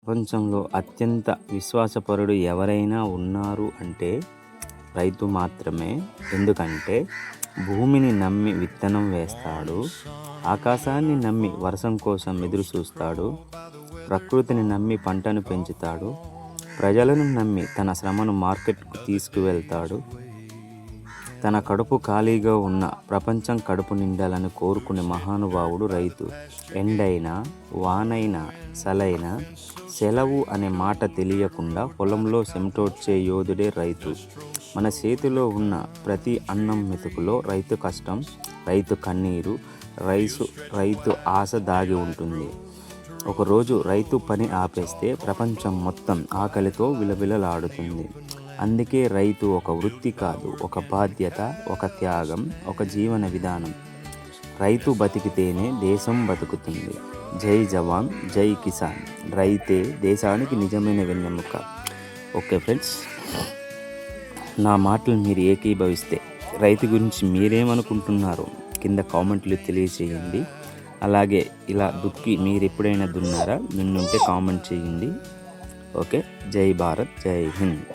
ప్రపంచంలో అత్యంత విశ్వాసపరుడు ఎవరైనా ఉన్నారు అంటే రైతు మాత్రమే. ఎందుకంటే భూమిని నమ్మి విత్తనం వేస్తాడు, ఆకాశాన్ని నమ్మి వర్షం కోసం ఎదురు చూస్తాడు, ప్రకృతిని నమ్మి పంటను పెంచుతాడు, ప్రజలను నమ్మి తన శ్రమను మార్కెట్కు తీసుకువెళ్తాడు. తన కడుపు ఖాళీగా ఉన్న ప్రపంచం కడుపు నిండాలని కోరుకునే మహానుభావుడు రైతు. ఎండైనా వానైనా సలైనా సెలవు అనే మాట తెలియకుండా పొలంలో చెమటోడ్చే యోధుడే రైతు. మన చేతిలో ఉన్న ప్రతి అన్నం మెతుకులో రైతు కష్టం, రైతు కన్నీరు, రైతు ఆశ దాగి ఉంటుంది. ఒకరోజు రైతు పని ఆపేస్తే ప్రపంచం మొత్తం ఆకలితో విలవిలలాడుతుంది. అందుకే రైతు ఒక వృత్తి కాదు, ఒక బాధ్యత, ఒక త్యాగం, ఒక జీవన విధానం. రైతు బతికితేనే దేశం బతుకుతుంది. జై జవాన్, జై కిసాన్. రైతే దేశానికి నిజమైన వెన్నెముక. ఓకే ఫ్రెండ్స్, నా మాటలు మీరు ఏకీభవిస్తే రైతు గురించి మీరేమనుకుంటున్నారో కింద కామెంట్లు తెలియజేయండి. అలాగే ఇలా దుక్కి మీరు ఎప్పుడైనా దున్నారా? దున్నుంటే కామెంట్ చేయండి. ఓకే, జై భారత్, జై హింద్.